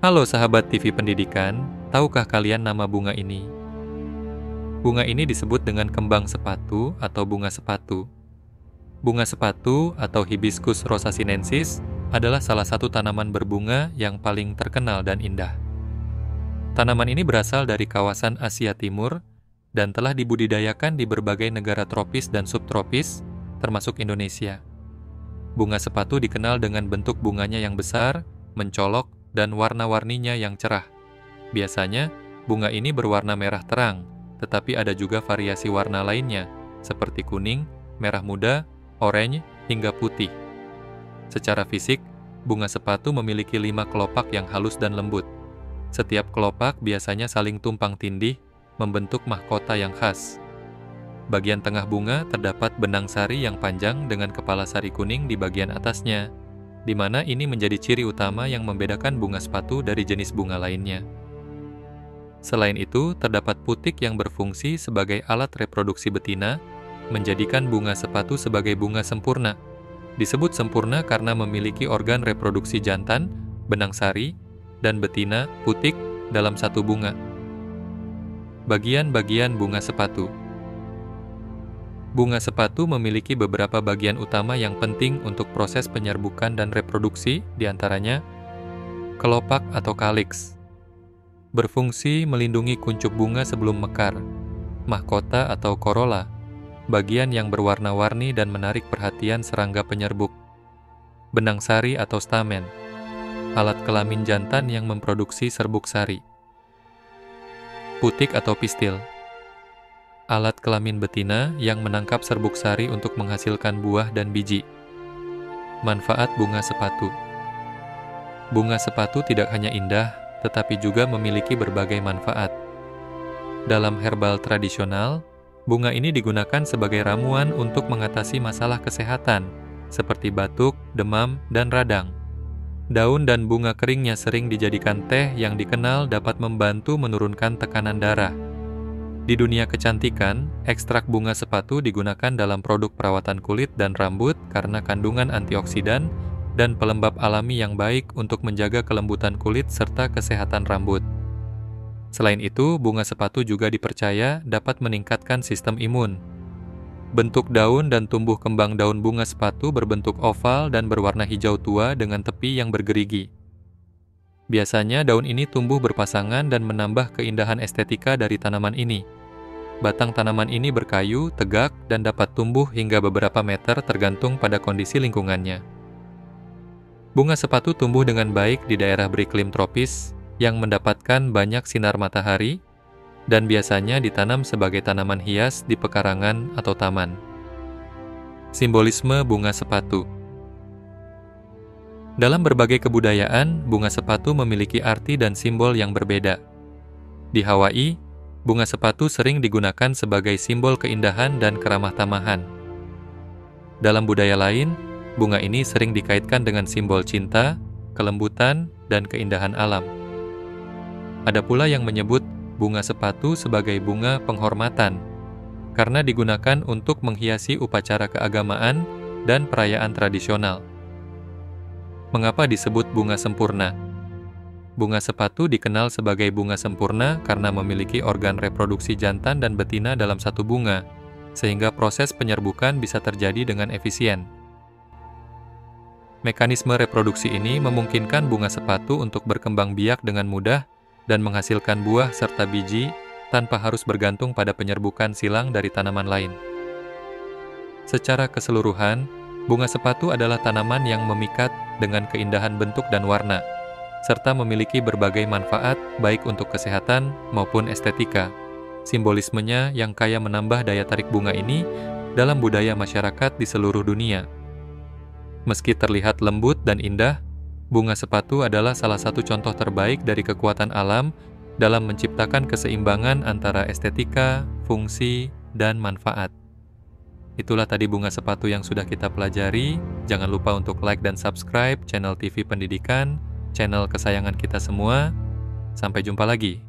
Halo sahabat TV Pendidikan, tahukah kalian nama bunga ini? Bunga ini disebut dengan kembang sepatu atau bunga sepatu. Bunga sepatu atau Hibiscus rosasinensis adalah salah satu tanaman berbunga yang paling terkenal dan indah. Tanaman ini berasal dari kawasan Asia Timur dan telah dibudidayakan di berbagai negara tropis dan subtropis, termasuk Indonesia. Bunga sepatu dikenal dengan bentuk bunganya yang besar, mencolok, dan warna-warninya yang cerah. Biasanya, bunga ini berwarna merah terang, tetapi ada juga variasi warna lainnya, seperti kuning, merah muda, oranye, hingga putih. Secara fisik, bunga sepatu memiliki 5 kelopak yang halus dan lembut. Setiap kelopak biasanya saling tumpang tindih, membentuk mahkota yang khas. Bagian tengah bunga terdapat benang sari yang panjang dengan kepala sari kuning di bagian atasnya, di mana ini menjadi ciri utama yang membedakan bunga sepatu dari jenis bunga lainnya. Selain itu, terdapat putik yang berfungsi sebagai alat reproduksi betina, menjadikan bunga sepatu sebagai bunga sempurna. Disebut sempurna karena memiliki organ reproduksi jantan, benang sari, dan betina, putik, dalam satu bunga. Bagian-bagian bunga sepatu. Bunga sepatu memiliki beberapa bagian utama yang penting untuk proses penyerbukan dan reproduksi, diantaranya kelopak atau kaliks. Berfungsi melindungi kuncup bunga sebelum mekar. Mahkota atau korola, bagian yang berwarna-warni dan menarik perhatian serangga penyerbuk. Benang sari atau stamen, alat kelamin jantan yang memproduksi serbuk sari. Putik atau pistil, alat kelamin betina yang menangkap serbuk sari untuk menghasilkan buah dan biji. Manfaat bunga sepatu. Bunga sepatu tidak hanya indah, tetapi juga memiliki berbagai manfaat. Dalam herbal tradisional, bunga ini digunakan sebagai ramuan untuk mengatasi masalah kesehatan, seperti batuk, demam, dan radang. Daun dan bunga keringnya sering dijadikan teh yang dikenal dapat membantu menurunkan tekanan darah. Di dunia kecantikan, ekstrak bunga sepatu digunakan dalam produk perawatan kulit dan rambut karena kandungan antioksidan dan pelembab alami yang baik untuk menjaga kelembutan kulit serta kesehatan rambut. Selain itu, bunga sepatu juga dipercaya dapat meningkatkan sistem imun. Bentuk daun dan tumbuh kembang daun bunga sepatu berbentuk oval dan berwarna hijau tua dengan tepi yang bergerigi. Biasanya daun ini tumbuh berpasangan dan menambah keindahan estetika dari tanaman ini. Batang tanaman ini berkayu, tegak, dan dapat tumbuh hingga beberapa meter tergantung pada kondisi lingkungannya. Bunga sepatu tumbuh dengan baik di daerah beriklim tropis yang mendapatkan banyak sinar matahari dan biasanya ditanam sebagai tanaman hias di pekarangan atau taman. Simbolisme bunga sepatu. Dalam berbagai kebudayaan, bunga sepatu memiliki arti dan simbol yang berbeda. Di Hawaii, bunga sepatu sering digunakan sebagai simbol keindahan dan keramah tamahan. Dalam budaya lain, bunga ini sering dikaitkan dengan simbol cinta, kelembutan, dan keindahan alam. Ada pula yang menyebut bunga sepatu sebagai bunga penghormatan, karena digunakan untuk menghiasi upacara keagamaan dan perayaan tradisional. Mengapa disebut bunga sempurna? Bunga sepatu dikenal sebagai bunga sempurna karena memiliki organ reproduksi jantan dan betina dalam satu bunga, sehingga proses penyerbukan bisa terjadi dengan efisien. Mekanisme reproduksi ini memungkinkan bunga sepatu untuk berkembang biak dengan mudah dan menghasilkan buah serta biji tanpa harus bergantung pada penyerbukan silang dari tanaman lain. Secara keseluruhan, bunga sepatu adalah tanaman yang memikat dengan keindahan bentuk dan warna, serta memiliki berbagai manfaat baik untuk kesehatan maupun estetika. Simbolismenya yang kaya menambah daya tarik bunga ini dalam budaya masyarakat di seluruh dunia. Meski terlihat lembut dan indah, bunga sepatu adalah salah satu contoh terbaik dari kekuatan alam dalam menciptakan keseimbangan antara estetika, fungsi, dan manfaat. Itulah tadi bunga sepatu yang sudah kita pelajari. Jangan lupa untuk like dan subscribe channel TV Pendidikan, channel kesayangan kita semua. Sampai jumpa lagi.